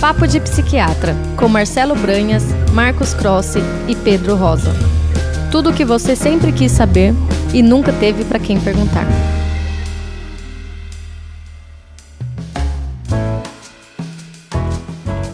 Papo de Psiquiatra, com Marcelo Branhas, Marcos Crossi e Pedro Rosa. Tudo o que você sempre quis saber e nunca teve para quem perguntar.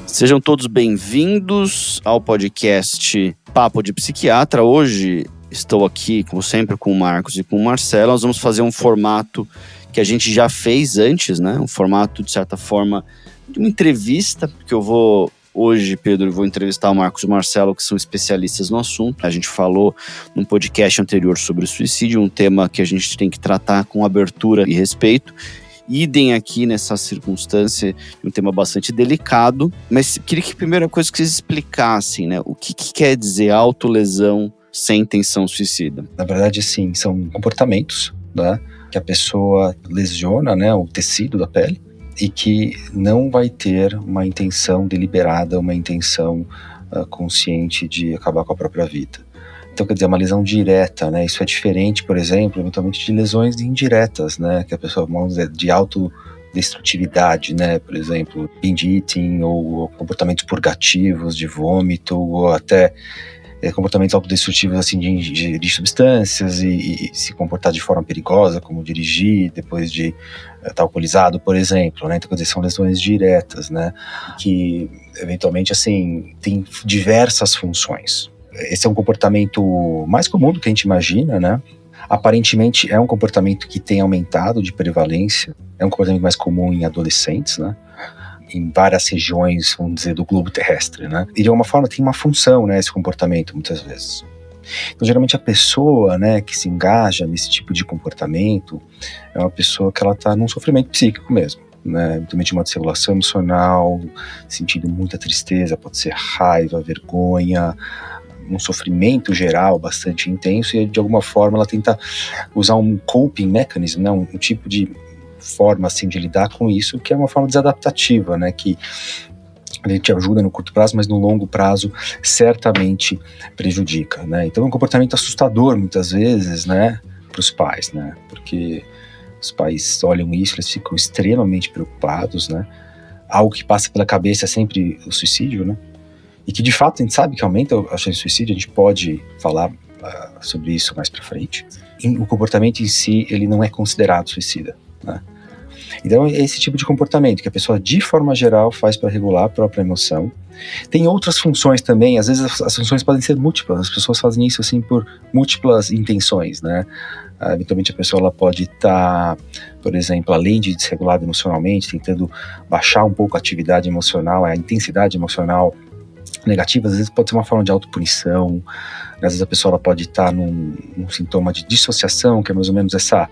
Sejam todos bem-vindos ao podcast Papo de Psiquiatra. Hoje estou aqui, como sempre, com o Marcos e com o Marcelo. Nós vamos fazer um formato que a gente já fez antes, né? Um formato, de certa forma, de uma entrevista, porque eu vou... Hoje, Pedro, eu vou entrevistar o Marcos e o Marcelo, que são especialistas no assunto. A gente falou num podcast anterior sobre o suicídio, um tema que a gente tem que tratar com abertura e respeito. Idem aqui nessa circunstância, um tema bastante delicado, mas queria que a primeira coisa que vocês explicassem, né? O que quer dizer autolesão sem intenção suicida? Na verdade, sim, são comportamentos, né, que a pessoa lesiona, né, o tecido da pele e que não vai ter uma intenção deliberada, uma intenção consciente de acabar com a própria vida. Então, quer dizer, uma lesão direta, né? Isso é diferente, por exemplo, eventualmente de lesões indiretas, né? Que a pessoa, vamos dizer, de autodestrutividade, né? Por exemplo, binge eating ou comportamentos purgativos de vômito ou até comportamentos autodestrutivos, assim, de ingerir substâncias e se comportar de forma perigosa, como dirigir depois de estar alcoolizado, por exemplo, né? Então, quer dizer, são lesões diretas, né? Que, eventualmente, assim, tem diversas funções. Esse é um comportamento mais comum do que a gente imagina, né? Aparentemente é um comportamento que tem aumentado de prevalência, é um comportamento mais comum em adolescentes, né? Em várias regiões, vamos dizer, do globo terrestre, né? E de alguma forma tem uma função, né, esse comportamento, muitas vezes. Então, geralmente a pessoa, né, que se engaja nesse tipo de comportamento é uma pessoa que ela está num sofrimento psíquico mesmo, né? Eventualmente uma desregulação emocional, sentindo muita tristeza, pode ser raiva, vergonha, um sofrimento geral bastante intenso, e de alguma forma ela tenta usar um coping mechanism, né, um tipo de forma assim de lidar com isso, que é uma forma desadaptativa, né, que a gente ajuda no curto prazo, mas no longo prazo certamente prejudica, né. Então é um comportamento assustador muitas vezes, né, para os pais, né, porque os pais olham isso, eles ficam extremamente preocupados, né. Algo que passa pela cabeça é sempre o suicídio, né. E que de fato a gente sabe que aumenta a chance de suicídio, a gente pode falar sobre isso mais pra frente. E o comportamento em si, ele não é considerado suicida, né? Então é esse tipo de comportamento que a pessoa de forma geral faz para regular a própria emoção. Tem outras funções também, às vezes as funções podem ser múltiplas, as pessoas fazem isso assim por múltiplas intenções, né? Eventualmente a pessoa ela pode estar, por exemplo, além de desregulada emocionalmente, tentando baixar um pouco a atividade emocional, a intensidade emocional negativa, às vezes pode ser uma forma de autopunição, às vezes a pessoa ela pode estar num sintoma de dissociação, que é mais ou menos essa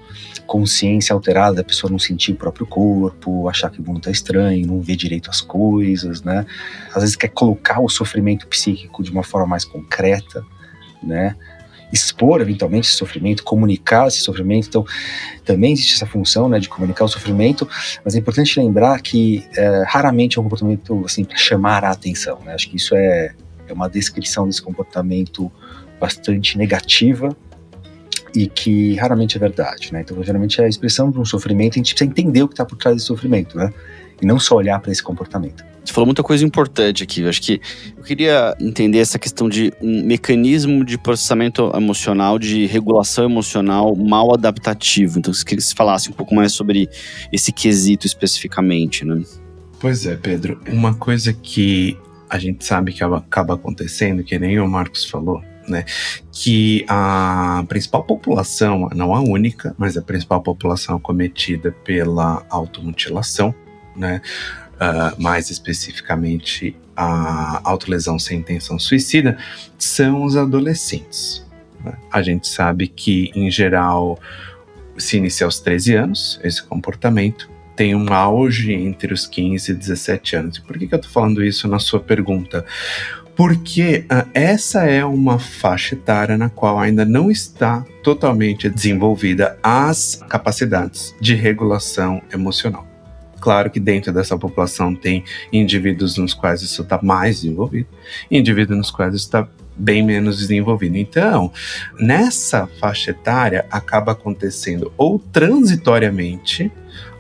consciência alterada da pessoa não sentir o próprio corpo, achar que o mundo está estranho, não ver direito as coisas, né? Às vezes quer colocar o sofrimento psíquico de uma forma mais concreta, né? Expor eventualmente esse sofrimento, comunicar esse sofrimento. Então também existe essa função, né, de comunicar o sofrimento, mas é importante lembrar que raramente é um comportamento assim para chamar a atenção, né? Acho que isso é uma descrição desse comportamento bastante negativa e que raramente é verdade, né? Então geralmente é a expressão de um sofrimento, a gente precisa entender o que está por trás desse sofrimento, né? E não só olhar para esse comportamento. Você falou muita coisa importante aqui. Eu acho que eu queria entender essa questão de um mecanismo de processamento emocional, de regulação emocional mal adaptativo. Então, eu queria que você falasse um pouco mais sobre esse quesito especificamente, né? Pois é, Pedro. Uma coisa que a gente sabe que acaba acontecendo, que nem o Marcos falou, né, que a principal população, não a única, mas a principal população acometida pela automutilação, né, mais especificamente a autolesão sem intenção suicida, são os adolescentes, né? A gente sabe que, em geral, se inicia aos 13 anos, esse comportamento tem um auge entre os 15 e 17 anos. E por que eu tô falando isso na sua pergunta? Porque essa é uma faixa etária na qual ainda não está totalmente desenvolvida as capacidades de regulação emocional. Claro que dentro dessa população tem indivíduos nos quais isso está mais desenvolvido e indivíduos nos quais isso está bem menos desenvolvido. Então, nessa faixa etária acaba acontecendo ou transitoriamente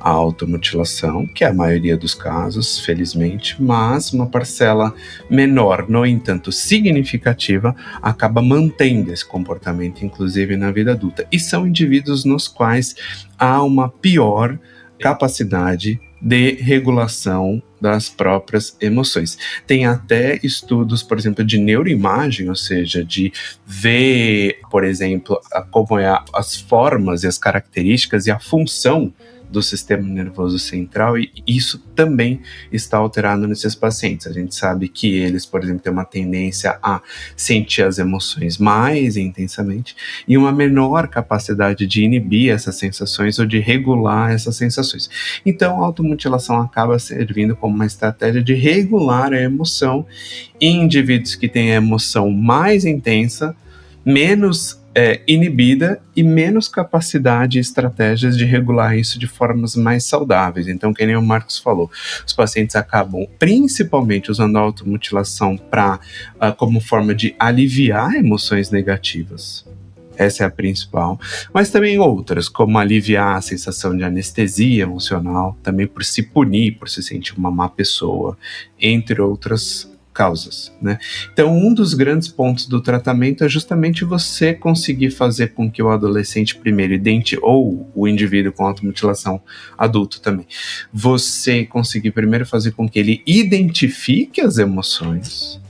a automutilação, que é a maioria dos casos, felizmente, mas uma parcela menor, no entanto significativa, acaba mantendo esse comportamento, inclusive na vida adulta. E são indivíduos nos quais há uma pior capacidade de regulação das próprias emoções. Tem até estudos, por exemplo, de neuroimagem, ou seja, de ver, por exemplo, como é as formas e as características e a função do sistema nervoso central, e isso também está alterado nesses pacientes. A gente sabe que eles, por exemplo, têm uma tendência a sentir as emoções mais intensamente e uma menor capacidade de inibir essas sensações ou de regular essas sensações. Então, a automutilação acaba servindo como uma estratégia de regular a emoção em indivíduos que têm a emoção mais intensa, menos inibida e menos capacidade e estratégias de regular isso de formas mais saudáveis. Então, que nem o Marcos falou, os pacientes acabam principalmente usando a automutilação como forma de aliviar emoções negativas. Essa é a principal, mas também outras, como aliviar a sensação de anestesia emocional, também por se punir, por se sentir uma má pessoa, entre outras causas, né? Então, um dos grandes pontos do tratamento é justamente você conseguir fazer com que o adolescente primeiro ou o indivíduo com automutilação adulto também, você conseguir primeiro fazer com que ele identifique as emoções,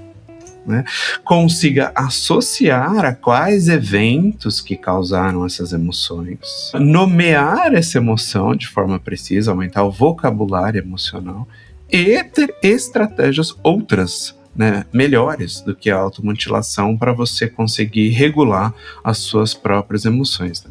né? Consiga associar a quais eventos que causaram essas emoções, nomear essa emoção de forma precisa, aumentar o vocabulário emocional e ter estratégias outras, né, melhores do que a automutilação para você conseguir regular as suas próprias emoções, né?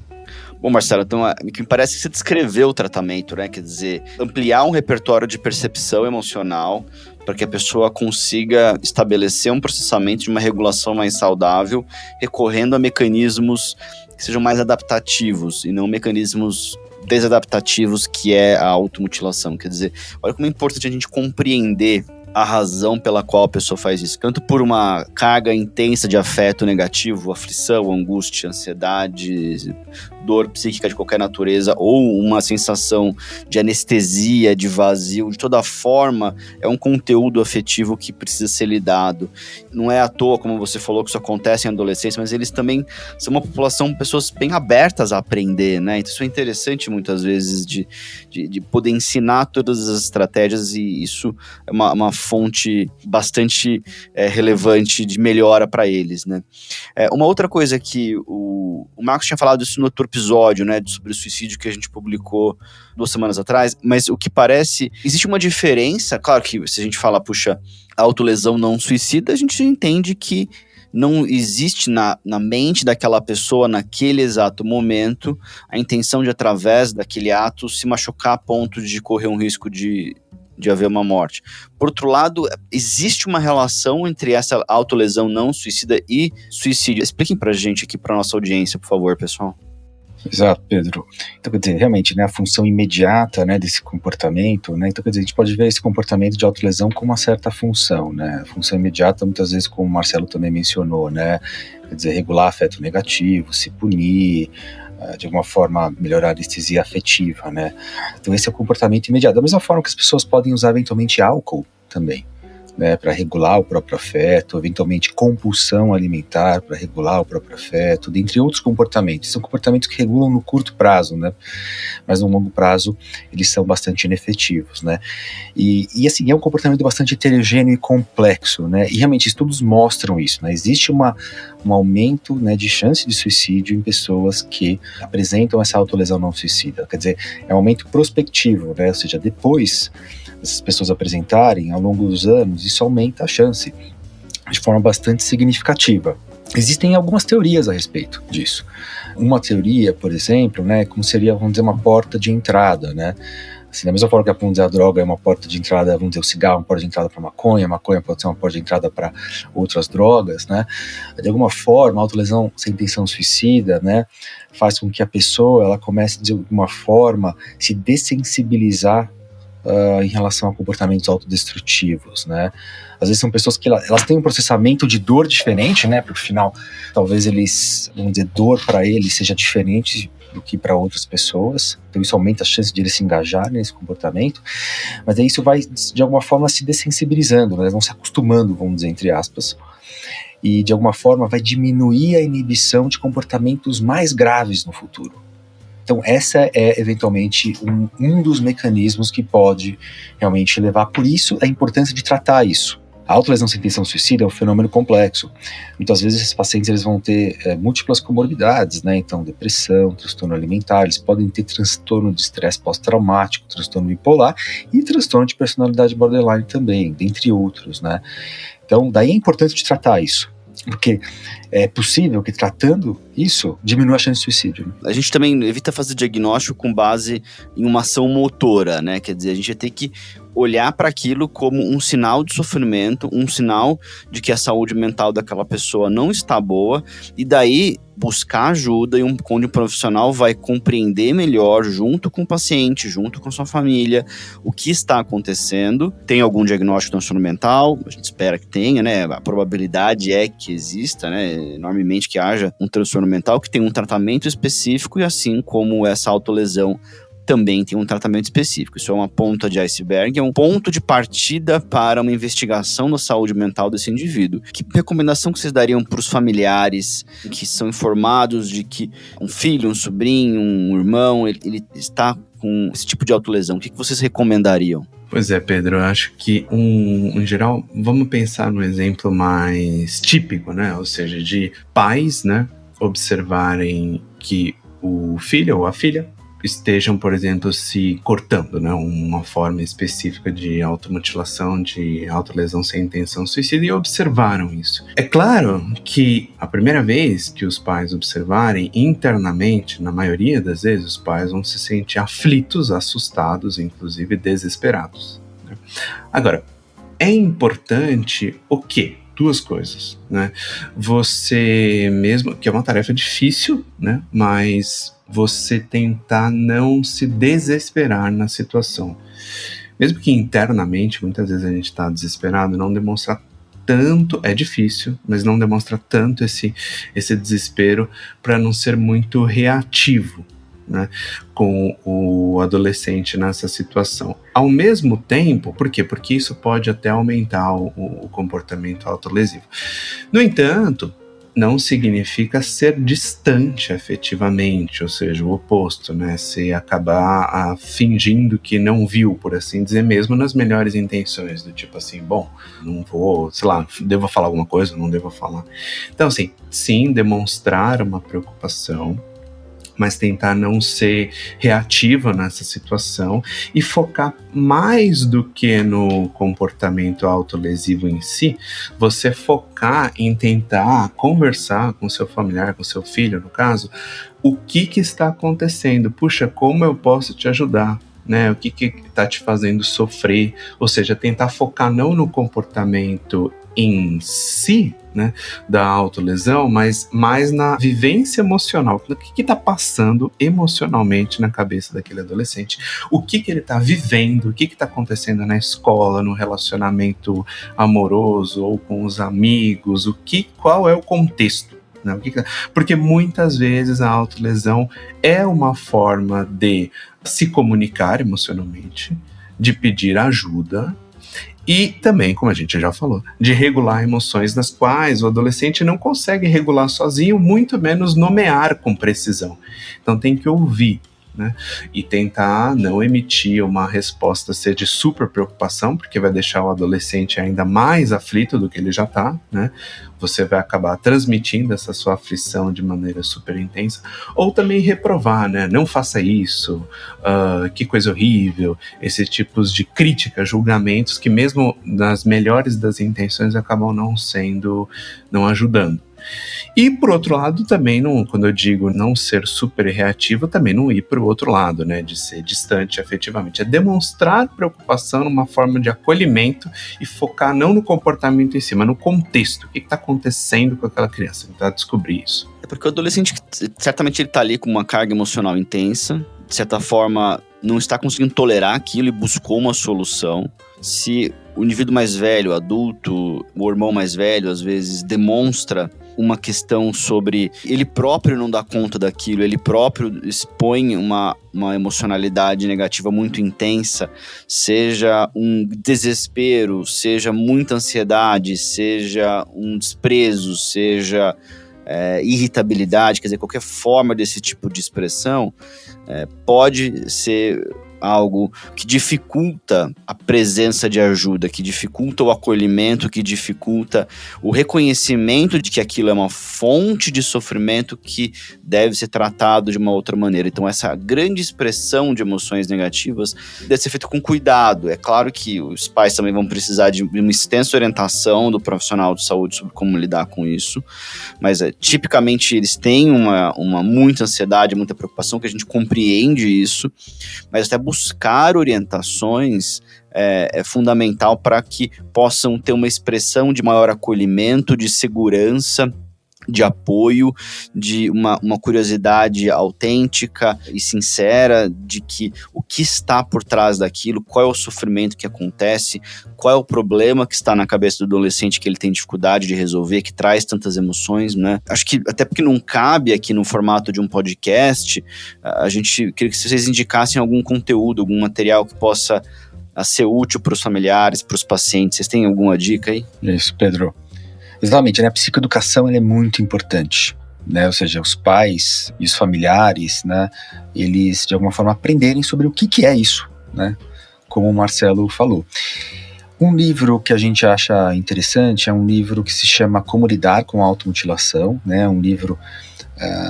Bom, Marcelo, então, me parece que você descreveu o tratamento, né? Quer dizer, ampliar um repertório de percepção emocional para que a pessoa consiga estabelecer um processamento de uma regulação mais saudável, recorrendo a mecanismos que sejam mais adaptativos e não mecanismos desadaptativos, que é a automutilação. Quer dizer, olha como é importante a gente compreender a razão pela qual a pessoa faz isso, tanto por uma carga intensa de afeto negativo, aflição, angústia, ansiedade, dor psíquica de qualquer natureza, ou uma sensação de anestesia, de vazio, de toda forma, é um conteúdo afetivo que precisa ser lidado. Não é à toa, como você falou, que isso acontece em adolescência, mas eles também são uma população, pessoas bem abertas a aprender, né? Então isso é interessante muitas vezes de poder ensinar todas as estratégias, e isso é uma fonte bastante relevante de melhora para eles, né? Uma outra coisa que o Marcos tinha falado isso no outro episódio, né, sobre o suicídio que a gente publicou 2 semanas atrás, mas o que parece, existe uma diferença, claro que se a gente fala, puxa, autolesão não suicida, a gente entende que não existe na mente daquela pessoa, naquele exato momento, a intenção de, através daquele ato, se machucar a ponto de correr um risco de haver uma morte. Por outro lado, existe uma relação entre essa autolesão não suicida e suicídio. Expliquem pra gente aqui, pra nossa audiência, por favor, pessoal. Exato, Pedro. Então, quer dizer, realmente, né, a função imediata, né, desse comportamento, né, então, quer dizer, a gente pode ver esse comportamento de autolesão com uma certa função, né, a função imediata, muitas vezes, como o Marcelo também mencionou, né, quer dizer, regular afeto negativo, se punir, de alguma forma melhorar a anestesia afetiva, né, então esse é o comportamento imediato. Da mesma forma que as pessoas podem usar eventualmente álcool também, né, para regular o próprio afeto, eventualmente compulsão alimentar para regular o próprio afeto, dentre outros comportamentos. São comportamentos que regulam no curto prazo, né, mas no longo prazo eles são bastante inefetivos, né, e assim, é um comportamento bastante heterogêneo e complexo, né, e realmente estudos mostram isso, né, existe um aumento, né, de chance de suicídio em pessoas que apresentam essa autolesão não suicida, quer dizer, é um aumento prospectivo, né, ou seja, depois essas pessoas apresentarem ao longo dos anos, isso aumenta a chance de forma bastante significativa. Existem algumas teorias a respeito disso. Uma teoria, por exemplo, né, como seria, vamos dizer, uma porta de entrada, né? Assim, da mesma forma que, vamos dizer, a droga é uma porta de entrada, vamos dizer, o cigarro é uma porta de entrada para a maconha pode ser uma porta de entrada para outras drogas, né? De alguma forma, a autolesão sem intenção suicida, né, faz com que a pessoa ela comece, de alguma forma, se dessensibilizar em relação a comportamentos autodestrutivos, né? Às vezes são pessoas que elas têm um processamento de dor diferente, né? Porque, afinal, talvez eles, vamos dizer, dor para eles seja diferente do que para outras pessoas, então isso aumenta a chance de eles se engajarem nesse comportamento, mas aí isso vai, de alguma forma, se dessensibilizando, né? Eles vão se acostumando, vamos dizer, entre aspas, e de alguma forma vai diminuir a inibição de comportamentos mais graves no futuro. Então essa é eventualmente um dos mecanismos que pode realmente levar, por isso a importância de tratar isso. A autolesão sem intenção suicida é um fenômeno complexo. Muitas vezes esses pacientes eles vão ter múltiplas comorbidades, né? Então depressão, transtorno alimentar, eles podem ter transtorno de estresse pós-traumático, transtorno bipolar e transtorno de personalidade borderline também, dentre outros, né? Então daí é importante de tratar isso, porque é possível que tratando isso diminua a chance de suicídio. Né? A gente também evita fazer diagnóstico com base em uma ação motora, né? Quer dizer, a gente vai ter que olhar para aquilo como um sinal de sofrimento, um sinal de que a saúde mental daquela pessoa não está boa, e daí buscar ajuda onde o profissional vai compreender melhor, junto com o paciente, junto com sua família, o que está acontecendo. Tem algum diagnóstico de transtorno mental? A gente espera que tenha, né? A probabilidade é que exista, né? Enormemente que haja um transtorno mental que tem um tratamento específico, e assim como essa autolesão também tem um tratamento específico. Isso é uma ponta de iceberg, é um ponto de partida para uma investigação da saúde mental desse indivíduo. Que recomendação que vocês dariam para os familiares que são informados de que um filho, um sobrinho, um irmão, ele está com esse tipo de autolesão? O que vocês recomendariam? Pois é, Pedro, eu acho que, em geral, vamos pensar no exemplo mais típico, né? Ou seja, de pais, né, observarem que o filho ou a filha estejam, por exemplo, se cortando, né? Uma forma específica de automutilação, de autolesão sem intenção suicida, e observaram isso. É claro que a primeira vez que os pais observarem, internamente, na maioria das vezes, os pais vão se sentir aflitos, assustados, inclusive desesperados. Né? Agora, é importante o quê? Duas coisas, né? Você mesmo, que é uma tarefa difícil, né? Mas você tentar não se desesperar na situação. Mesmo que internamente, muitas vezes a gente está desesperado, não demonstrar tanto, é difícil, mas não demonstra tanto esse desespero para não ser muito reativo, né, com o adolescente nessa situação. Ao mesmo tempo, por quê? Porque isso pode até aumentar o comportamento autolesivo. No entanto, não significa ser distante afetivamente, ou seja, o oposto, né? Se acabar fingindo que não viu, por assim dizer, mesmo nas melhores intenções, do tipo assim, bom, não vou, sei lá, devo falar alguma coisa, não devo falar. Então, assim, sim, demonstrar uma preocupação, mas tentar não ser reativa nessa situação e focar mais do que no comportamento autolesivo em si, você focar em tentar conversar com seu familiar, com seu filho, no caso, o que está acontecendo? Puxa, como eu posso te ajudar? Né, o que está te fazendo sofrer? Ou seja, tentar focar não no comportamento em si, né, da autolesão, mas mais na vivência emocional. O que está passando emocionalmente na cabeça daquele adolescente? O que ele está vivendo? O que está acontecendo na escola, no relacionamento amoroso ou com os amigos? Qual é o contexto? Né? Porque muitas vezes a autolesão é uma forma de se comunicar emocionalmente, de pedir ajuda e também, como a gente já falou, de regular emoções nas quais o adolescente não consegue regular sozinho, muito menos nomear com precisão. Então tem que ouvir, né? E tentar não emitir uma resposta ser de super preocupação, porque vai deixar o adolescente ainda mais aflito do que ele já está, né? Você vai acabar transmitindo essa sua aflição de maneira super intensa, ou também reprovar, né? Não faça isso, que coisa horrível, esses tipos de crítica, julgamentos que mesmo nas melhores das intenções acabam não ajudando. E por outro lado também, quando eu digo não ser super reativo, também não ir para o outro lado, né, de ser distante afetivamente, é demonstrar preocupação numa forma de acolhimento e focar não no comportamento em si, mas no contexto, o que está acontecendo com aquela criança, tentar descobrir isso. É porque o adolescente, certamente ele está ali com uma carga emocional intensa, de certa forma não está conseguindo tolerar aquilo e buscou uma solução. Se o indivíduo mais velho, o adulto, o irmão mais velho, às vezes demonstra uma questão sobre ele próprio não dar conta daquilo, ele próprio expõe uma emocionalidade negativa muito intensa, seja um desespero, seja muita ansiedade, seja um desprezo, seja irritabilidade, quer dizer, qualquer forma desse tipo de expressão pode ser algo que dificulta a presença de ajuda, que dificulta o acolhimento, que dificulta o reconhecimento de que aquilo é uma fonte de sofrimento que deve ser tratado de uma outra maneira. Então, essa grande expressão de emoções negativas deve ser feita com cuidado. É claro que os pais também vão precisar de uma extensa orientação do profissional de saúde sobre como lidar com isso, mas tipicamente eles têm uma muita ansiedade, muita preocupação, que a gente compreende isso, mas até buscar orientações é fundamental para que possam ter uma expressão de maior acolhimento, de segurança, de apoio, de uma curiosidade autêntica e sincera de que o que está por trás daquilo, qual é o sofrimento que acontece, qual é o problema que está na cabeça do adolescente que ele tem dificuldade de resolver, que traz tantas emoções, né? Acho que até porque não cabe aqui no formato de um podcast, a gente queria que vocês indicassem algum conteúdo, algum material que possa ser útil para os familiares, para os pacientes. Vocês têm alguma dica aí? Isso, Pedro. Exatamente, né? A psicoeducação ela é muito importante, né? Ou seja, os pais e os familiares, né? Eles, de alguma forma, aprenderem sobre o que é isso, né? Como o Marcelo falou. Um livro que a gente acha interessante é um livro que se chama Como Lidar com a Automutilação, né? Um livro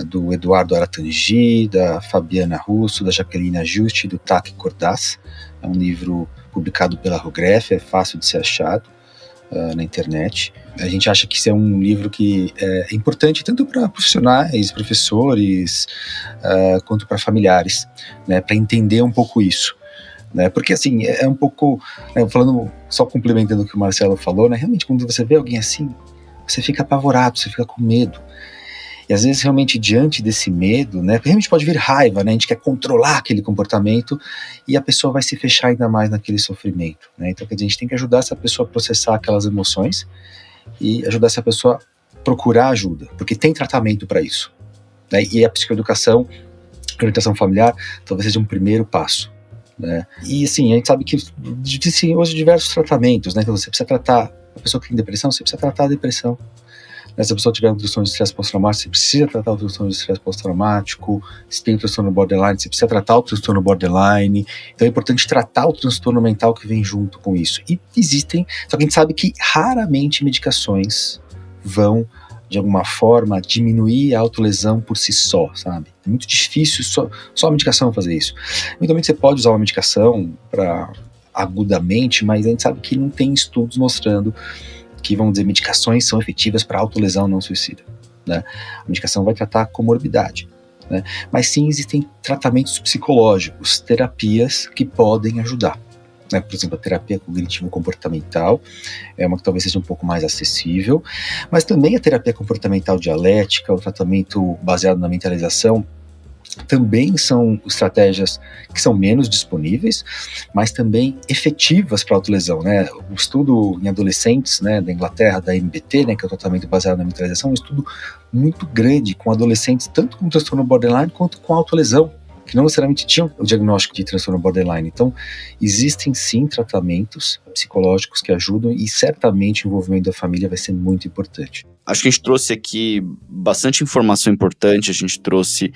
do Eduardo Aratangi, da Fabiana Russo, da Jaqueline Ajuste e do Taki Cordaz. É um livro publicado pela Rogref, é fácil de ser achado na internet. A gente acha que isso é um livro que é importante tanto para profissionais, professores, quanto para familiares, né, para entender um pouco isso, né, porque assim, é um pouco, falando, só complementando o que o Marcelo falou, né, realmente quando você vê alguém assim, você fica apavorado, você fica com medo. E às vezes, realmente, diante desse medo, né, realmente pode vir raiva, né, a gente quer controlar aquele comportamento e a pessoa vai se fechar ainda mais naquele sofrimento, né? Então, quer dizer, a gente tem que ajudar essa pessoa a processar aquelas emoções e ajudar essa pessoa a procurar ajuda, porque tem tratamento para isso, né? E a psicoeducação, a orientação familiar, talvez seja um primeiro passo, né? E assim, a gente sabe que existem hoje diversos tratamentos, né? Então, você precisa tratar a pessoa que tem depressão, você precisa tratar a depressão. Se a pessoa tiver um transtorno de estresse pós-traumático, você precisa tratar o transtorno de estresse pós-traumático. Se tem um transtorno borderline, você precisa tratar o transtorno borderline. Então é importante tratar o transtorno mental que vem junto com isso. E existem, só que a gente sabe que raramente medicações vão, de alguma forma, diminuir a autolesão por si só, sabe? É muito difícil só a medicação fazer isso. Eventualmente você pode usar uma medicação agudamente, mas a gente sabe que não tem estudos mostrando que, vamos dizer, medicações são efetivas para autolesão não suicida, né? A medicação vai tratar a comorbidade, né? Mas sim, existem tratamentos psicológicos, terapias que podem ajudar, né? Por exemplo, a terapia cognitivo-comportamental é uma que talvez seja um pouco mais acessível, mas também a terapia comportamental dialética, o tratamento baseado na mentalização, também são estratégias que são menos disponíveis, mas também efetivas para a autolesão, né? O estudo em adolescentes, né, da Inglaterra, da MBT, né, que é o tratamento baseado na mentalização, é um estudo muito grande com adolescentes, tanto com transtorno borderline quanto com autolesão, que não necessariamente tinham o diagnóstico de transtorno borderline. Então, existem sim tratamentos psicológicos que ajudam e certamente o envolvimento da família vai ser muito importante. Acho que a gente trouxe aqui bastante informação importante, a gente trouxe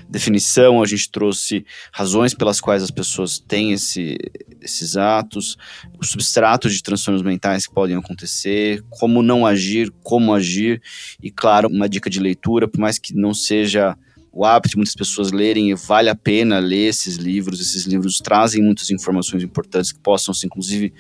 definição, a gente trouxe razões pelas quais as pessoas têm esses atos, os substratos de transtornos mentais que podem acontecer, como não agir, como agir, e claro, uma dica de leitura, por mais que não seja o hábito de muitas pessoas lerem, vale a pena ler esses livros trazem muitas informações importantes que possam ser, inclusive,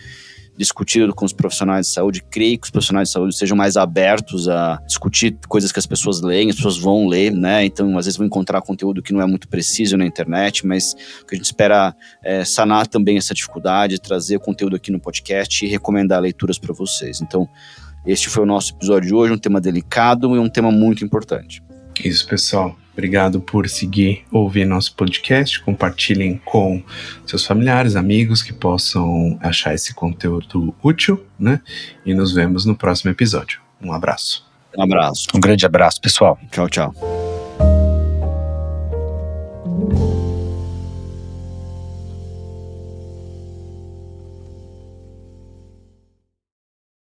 discutido com os profissionais de saúde. Creio que os profissionais de saúde sejam mais abertos a discutir coisas que as pessoas leem, as pessoas vão ler, né? Então, às vezes vão encontrar conteúdo que não é muito preciso na internet, mas o que a gente espera é sanar também essa dificuldade, trazer conteúdo aqui no podcast e recomendar leituras para vocês. Então, este foi o nosso episódio de hoje, um tema delicado e um tema muito importante. Isso, pessoal. Obrigado por seguir, ouvir nosso podcast, compartilhem com seus familiares, amigos que possam achar esse conteúdo útil, né? E nos vemos no próximo episódio. Um abraço. Um abraço. Um grande abraço, pessoal. Tchau, tchau.